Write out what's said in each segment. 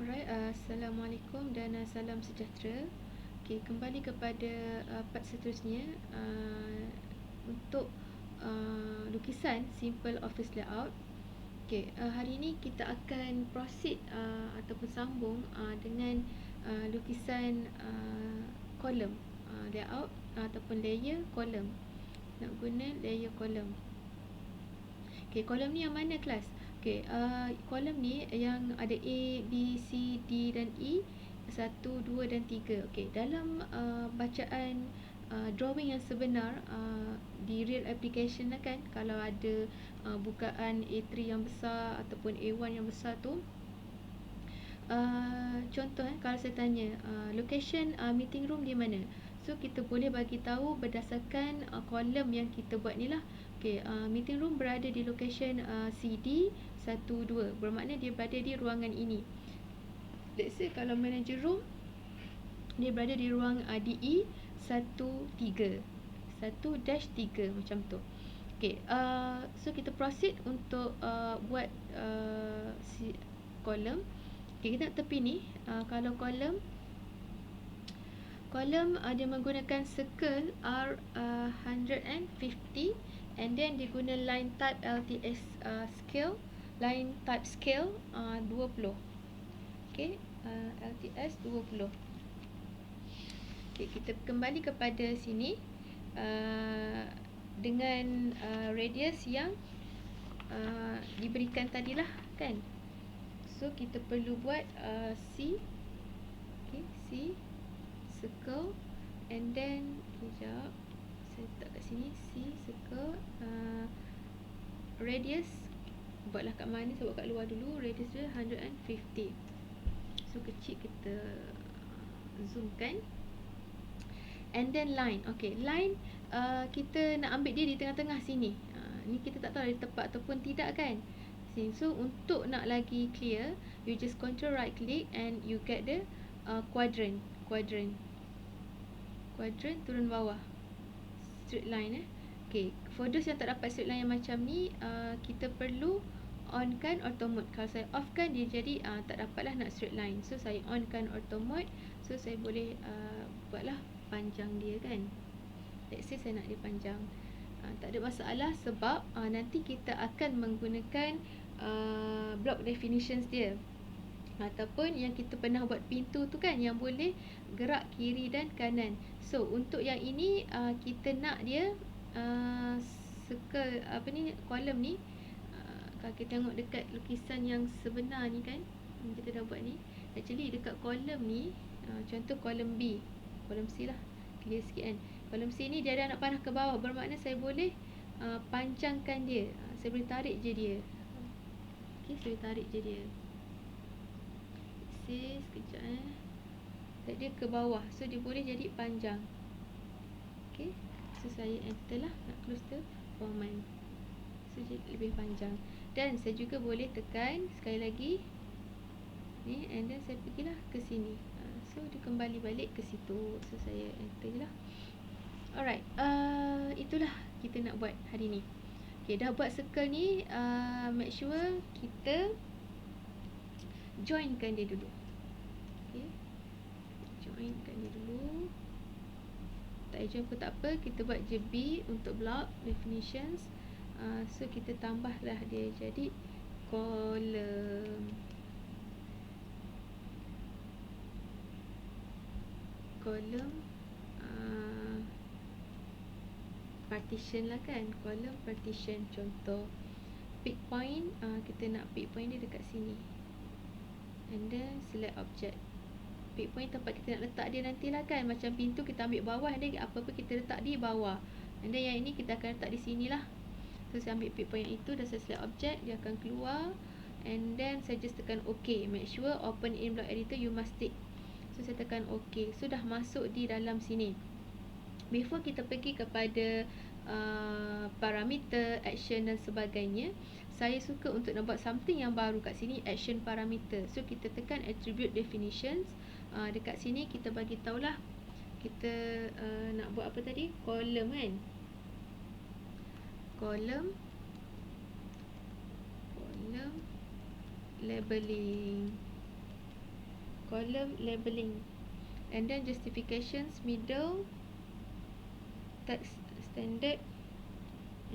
Alright, Assalamualaikum dan salam sejahtera. Okay, kembali kepada part seterusnya untuk lukisan simple office layout. Okay, hari ini kita akan proceed ataupun sambung dengan lukisan kolom, layout ataupun layer kolom. Nak guna layer kolom. Okay, kolom ni yang mana kelas? Okay, kolom ni yang ada A, B, C, D dan E, 1, 2 dan 3. Okay, dalam bacaan drawing yang sebenar di real application lah kan, kalau ada bukaan A3 yang besar ataupun A1 yang besar tu, contoh kalau saya tanya location meeting room di mana, so kita boleh bagi tahu berdasarkan kolom yang kita buat ni lah. Okay, meeting room berada di location CD 1, 2, bermakna dia berada di ruangan ini. Let's say kalau manager room, dia berada di ruang DE 1, 3, 1-3 macam tu. Okay, so kita proceed untuk buat kolom. Okay, kita nak tepi ni, kalau kolom dia menggunakan circle R150 and then dia guna line type LTS scale, line type scale 20. Okay, LTS 20. Okay, kita kembali kepada sini dengan radius yang diberikan tadilah kan. So kita perlu buat C. Okay, C circle and then sekejap saya letak kat sini, C circle, radius buatlah kat mana, saya buat kat luar dulu. Radius dia 150. So kecil, kita zoomkan. And then line. Okay, line kita nak ambil dia di tengah-tengah sini. Ni kita tak tahu ada tepat ataupun tidak kan. So untuk nak lagi clear, you just control right click and you get the quadrant turun bawah, straight line. Okay, for those yang tak dapat straight line yang macam ni, kita perlu on kan auto mode. Kalau saya off kan, dia jadi tak dapatlah nak straight line. So saya on kan auto mode, so saya boleh buatlah panjang dia kan. Let's say saya nak dia panjang, tak ada masalah sebab nanti kita akan menggunakan block definitions dia, ataupun yang kita pernah buat pintu tu kan, yang boleh gerak kiri dan kanan. So untuk yang ini kita nak dia circle kolom ni. Kalau kita tengok dekat lukisan yang sebenar ni kan, kita dah buat ni, actually dekat kolom ni, contoh kolom B, kolom C lah, clear sikit kan. Kolom C ni dia dah nak panah ke bawah, bermakna saya boleh panjangkan dia. Saya boleh tarik je dia. Okay, saya boleh tarik je dia. Sekejap tarik dia ke bawah, so dia boleh jadi panjang. Okay, so saya enter lah, nak close the format, so jadi lebih panjang. Dan saya juga boleh tekan sekali lagi ni, and then saya pergilah ke sini, so dia kembali balik ke situ. So saya enter je lah. Alright, itulah kita nak buat hari ni. Okay, dah buat circle ni, make sure kita joinkan dia dulu. Okay, joinkan dia dulu. Tak payah join pun tak apa, kita buat je B untuk block definitions. So kita tambahlah dia jadi kolom partition lah kan, kolom partition. Contoh pick point, kita nak pick point dia dekat sini, and then select object. Pick point tempat kita nak letak dia nantilah kan, macam pintu kita ambil bawah, dan apa-apa kita letak di bawah, and then yang ini kita akan letak di sini lah. So saya ambil pick point yang itu, dan saya select object, dia akan keluar, and then saya just tekan OK. Make sure open in block editor you must tick. So saya tekan OK, so dah masuk di dalam sini. Before kita pergi kepada parameter, action dan sebagainya, saya suka untuk nak buat something yang baru kat sini, action parameter. So kita tekan attribute definitions. Dekat sini kita bagi tahulah kita nak buat apa tadi, kolom kan, kolom labeling. column labeling, and then justifications middle, text standard,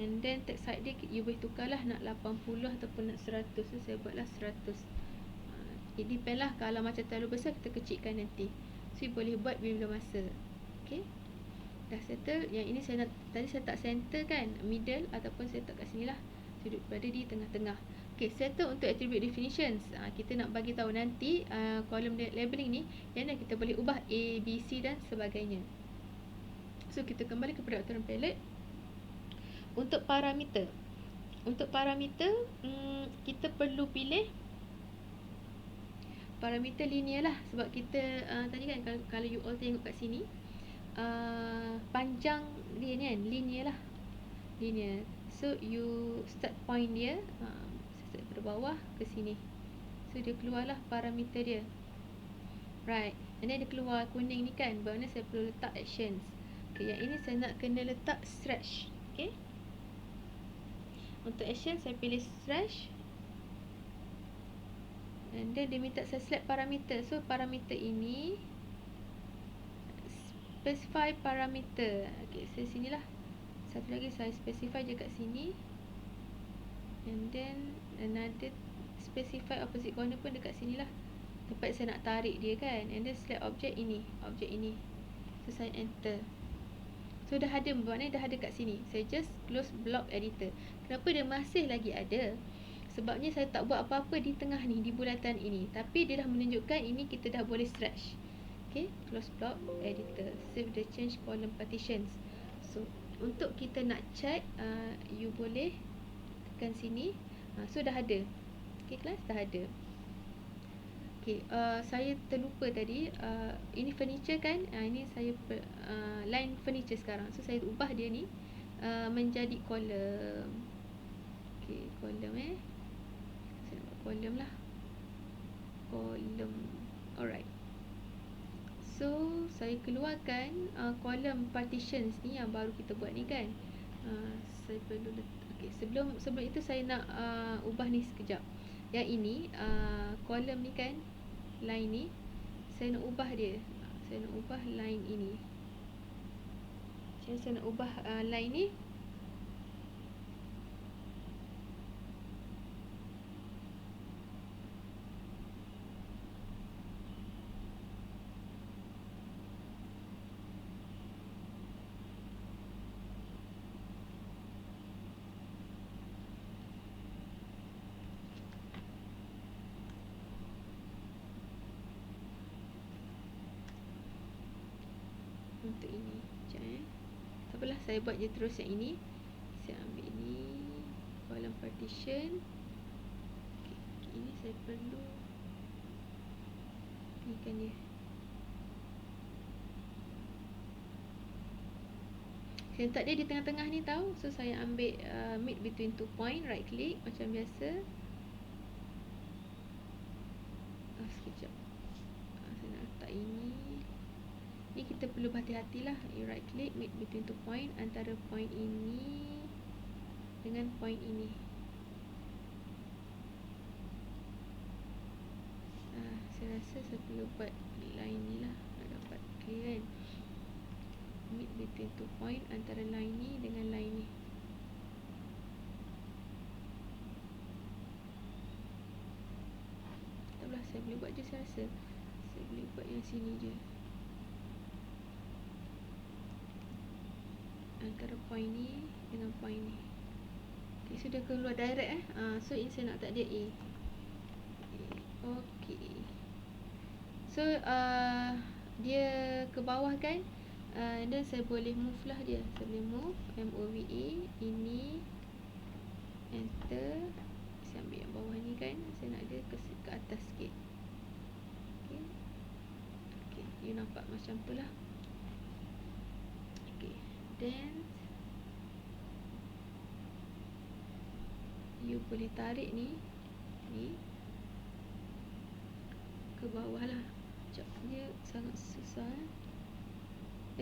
and then text height dia you boleh tukarlah nak 80 ataupun nak 100. So saya buatlah 100. It depend lah, kalau macam terlalu besar kita kecilkan nanti. So you boleh buat bila masa. Okay, dah settle. Yang ini saya nak, tadi saya tak center kan, middle ataupun saya tak kat sini lah, saya duduk berada di tengah-tengah. Okay, settle untuk attribute definitions. Kita nak bagi tahu nanti column labeling ni yang kita boleh ubah A, B, C dan sebagainya. So kita kembali kepada aturan palette. Untuk parameter, kita perlu pilih parameter linear lah. Sebab kita tadi kan, kalau you all tengok kat sini, panjang dia ni kan, linear lah, linear. So you start point dia, saya start daripada bawah ke sini. So dia keluarlah parameter dia, right. And then dia keluar kuning ni kan, bermakna saya perlu letak actions. Okay, yang ini saya nak kena letak stretch. Okay, untuk action saya pilih stretch, and then dia minta saya select parameter. So parameter ini specify parameter. Okay, saya sinilah, satu lagi saya specify je kat sini, and then another specify opposite corner pun dekat sinilah, tempat saya nak tarik dia kan. And then select objek ini, so saya enter. So dah ada, maknanya dah ada kat sini. Saya just close block editor. Kenapa dia masih lagi ada? Sebabnya saya tak buat apa-apa di tengah ni, di bulatan ini, tapi dia dah menunjukkan ini kita dah boleh stretch. Okay, close block editor, save the change column partitions. So untuk kita nak check, you boleh tekan sini. So dah ada. Okay kelas, dah ada. Okay, saya terlupa tadi, ini furniture kan, ini saya line furniture sekarang. So saya ubah dia ni menjadi column. Okay, column saya nak buat column lah, column. Alright, so saya keluarkan column partitions ni yang baru kita buat ni kan. Saya perlu okay, sebelum itu saya nak ubah ni sekejap. Yang ini column ni kan, line ni saya nak ubah dia. Saya nak ubah line ini. Jadi saya nak ubah line ni. Untuk ini sekejap tak apalah, saya buat je terus yang ini. Saya ambil ni, column partition. Okay, ini saya perlu ni kan dia. Saya letak dia di tengah-tengah ni tahu. So saya ambil mid between 2 point, right click macam biasa. Sekejap, saya nak letak ini. Ni kita perlu berhati-hati lah. You right click, mid between 2 point, antara point ini dengan point ini. Saya rasa saya perlu buat line ni lah, nak dapat clear kan. Mid between 2 point, antara line ni dengan line ni. Taklah, saya boleh buat je saya rasa. Saya boleh buat yang sini je, antara point ni dengan point ni. Okay, sudah keluar direct so ini saya nak tak dia A. Okay, so dia ke bawah kan, dan saya boleh move lah dia. Saya boleh move, move ini, enter. Saya ambil yang bawah ni kan, saya nak dia ke atas sikit. Okay, okay, you nampak macam tu lah. Okay, then you boleh tarik ni ke bawah lah. Sekejap, dia sangat susah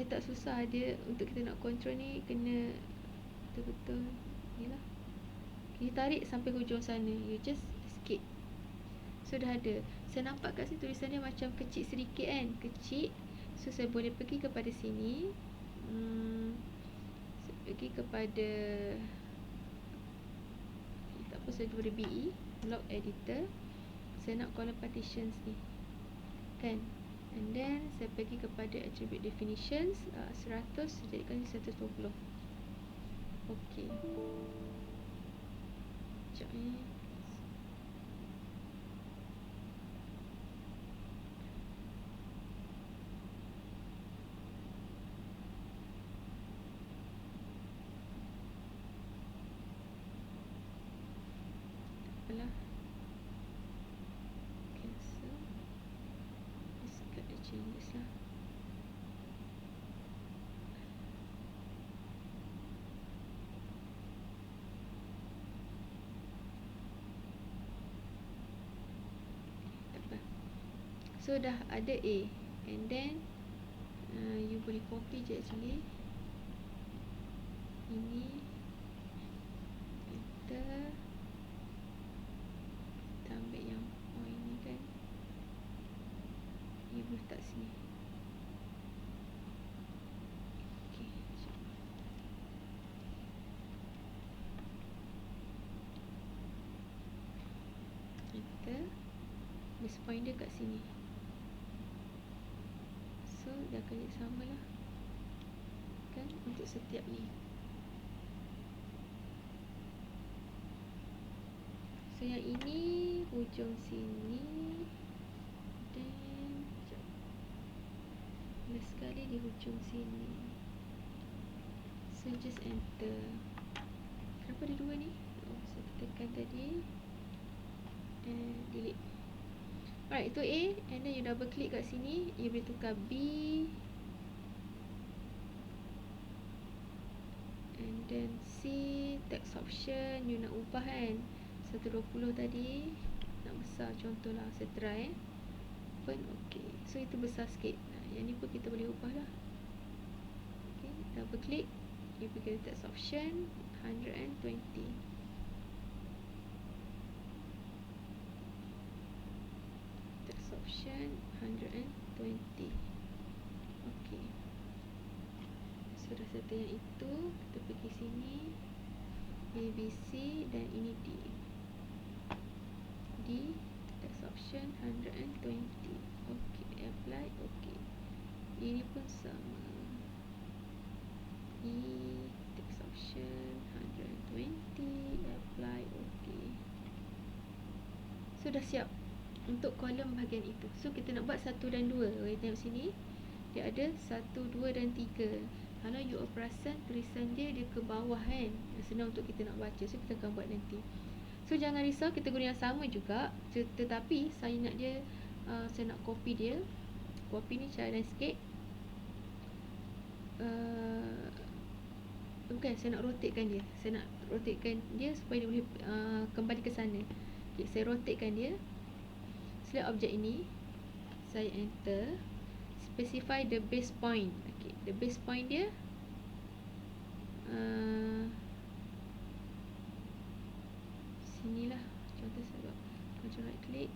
tak susah, dia untuk kita nak control ni kena betul-betul ni lah. You tarik sampai hujung sana, you just sikit. So dah ada. Saya nampak kat sini tulisan dia macam kecil sedikit kan, kecil. So saya boleh pergi kepada sini. Saya pergi kepada, tak apa, saya daripada BE Block Editor. Saya nak column partitions ni kan, and then saya pergi kepada attribute definitions. 100 saya jadikan 120. Okey, sekejap ni. Apalah, cancel, discard the changes lah. Tak apa. So dah ada A, and then you boleh copy je actually. Ini enter, kita ambil yang point ni kan, you boleh letak sini. Okay, enter, base point dia kat sini. So dah akan jadi sama lah kan untuk setiap ni. So yang ini hujung sini, dan last sekali di hujung sini. So just enter. Kenapa ada dua ni? Oh, saya tekan tadi and delete. Alright, itu A, and then you double click kat sini, you boleh tukar B, and then C, text option you nak ubah kan, 120 tadi nak besar, contohlah saya try open. Okay, so itu besar sikit. Yang ni pun kita boleh ubah lah. Okay, double click, you pergi ke text option 120. Text option 120. Okay, so dah settle yang itu. Kita pergi sini, ABC, dan ini D, text option 120. Okay, apply. Okay, ini pun sama, E, text option 120, apply. Okay, so dah siap untuk kolom bahagian itu. So kita nak buat 1 dan 2. Kita tengok sini, dia ada 1, 2 dan 3. Kalau you perasan tulisan dia ke bawah kan, senang untuk kita nak baca. So kita akan buat nanti. So jangan risau, kita guna yang sama juga, tetapi saya nak dia, saya nak copy dia. Copy ni cadangan sikit. Bukan, saya nak rotatekan dia. Saya nak rotatekan dia supaya dia boleh kembali ke sana. Okay, saya rotatekan dia. Select objek ini, saya enter, specify the base point. Okay, the base point dia sinilah. Contoh saya buat control right click,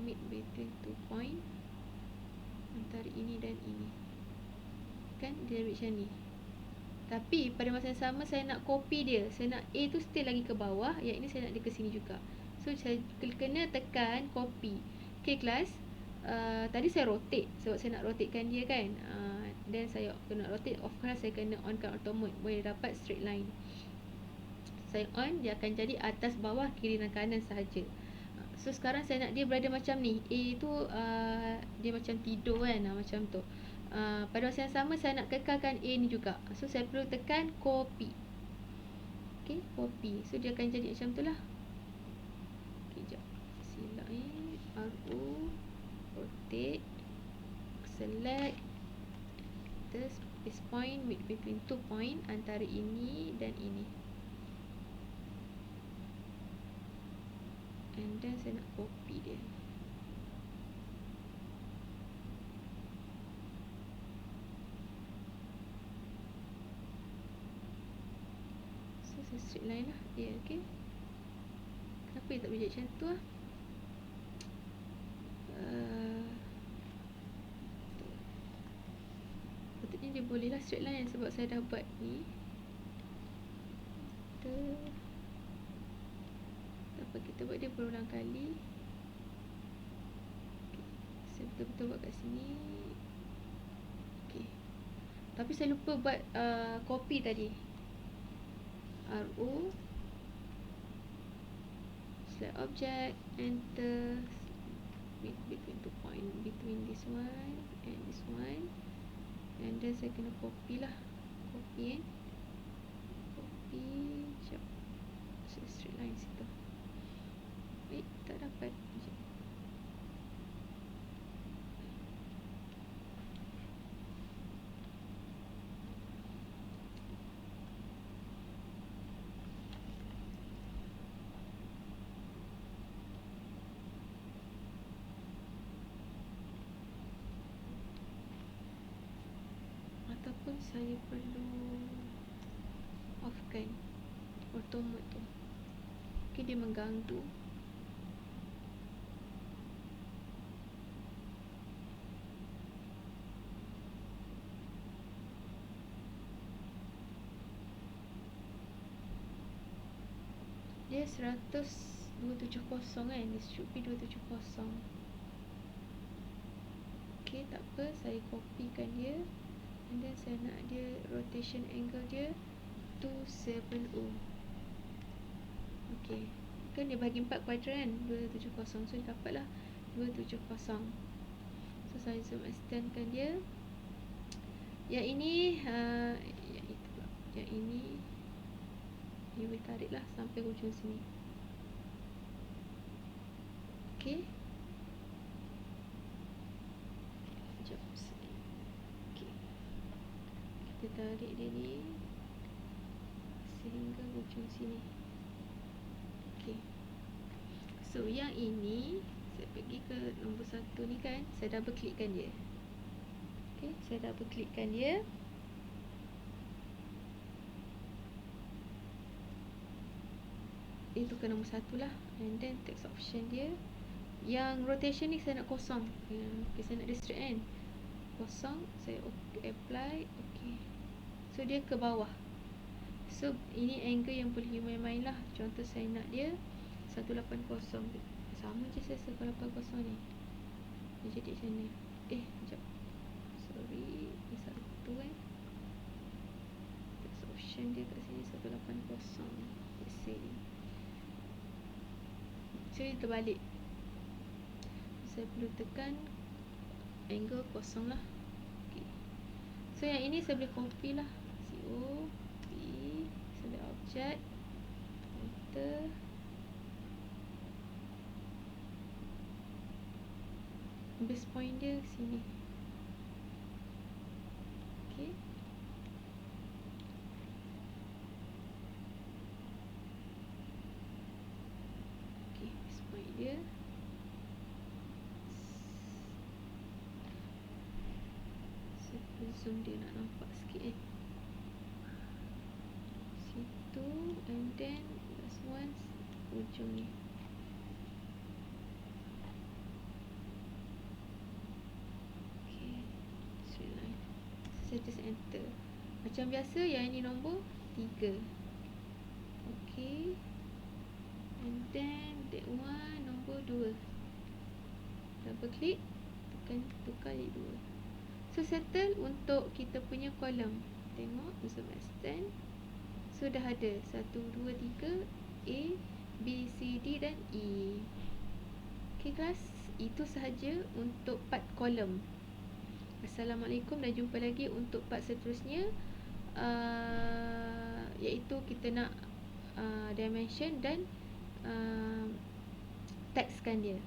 mid between 2 point, antara ini dan ini kan, dia ambil macam ni. Tapi pada masa yang sama saya nak copy dia. Saya nak A tu still lagi ke bawah, yang ini saya nak dia ke sini juga. So saya kena tekan copy. Okay kelas, tadi saya rotate sebab saya nak rotatekan dia kan. Then saya kena rotate, of course saya kena onkan auto mode, boleh dapat straight line. Saya on, dia akan jadi atas, bawah, kiri dan kanan sahaja. So sekarang saya nak dia berada macam ni. A tu dia macam tidur kan, macam tu. Pada masa yang sama saya nak kekalkan A ni juga. So saya perlu tekan copy. Okay, copy. So dia akan jadi macam tu lah. Okay, jap, silap ni, RU, rotate, select, space point mid between 2 point, antara ini dan ini. And then saya nak copy dia. So saya straight line lah dia. Okay, kenapa dia tak boleh jadi macam tu lah? Patutnya dia bolehlah straight line sebab saya dah buat ni. Kita buat dia berulang kali. Saya betul-betul buat kat sini. Tapi saya lupa buat copy tadi. RO select object, enter between 2 point, between this one and this one, and then saya kena copy lah. Copy sekejap. Saya straight line situ. Tak dapat. Ataupun saya perlu offkan auto mode tu. Okay, dia mengganggu. Dia 270 kan. Dia should be 270. Okay, tak apa. Saya copykan dia. And then saya nak dia rotation angle dia 270. Okay, kan dia bagi 4 kuadran 270. So dia dapatlah 270. So saya zoom extendkan dia. Yang ini yang itu pula. Yang ini you boleh tarik lah sampai hujung sini. Okay. Sekejap. Okay. Kita tarik dia ni sehingga hujung sini. Okay. So yang ini saya pergi ke nombor 1 ni kan. Saya double klikkan dia. Okay, saya double klikkan dia. Itu ke nombor 1 lah. And then text option dia. Yang rotation ni saya nak kosong. Okay, saya nak dia straight kan. Kosong. Saya apply. Okay. So dia ke bawah. So ini angle yang boleh main-main lah. Contoh saya nak dia 180. Sama je saya 180 ni. Dia jadi macam ni. Sekejap. Sorry. Ni satu kan. Text option dia kat sini 180. Let's see. So dia terbalik. Saya perlu tekan angle kosong lah. Okay. So yang ini saya boleh copy lah. CO P, select object, enter. Base point dia sini. Okay. Okay, base point dia. Zoom dia nak nampak sikit situ. And then last one ujung ni. Okay, straight line. Saya just enter. Macam biasa yang ini nombor 3. Okay. And then that one nombor 2. Double click, tekan tukar jadi 2. So settle untuk kita punya kolom. Tengok, zoom extend. So dah ada 1, 2, 3 A, B, C, D dan E. Okay kelas, itu sahaja untuk part kolom. Assalamualaikum dan jumpa lagi untuk part seterusnya, iaitu kita nak dimension dan textkan dia.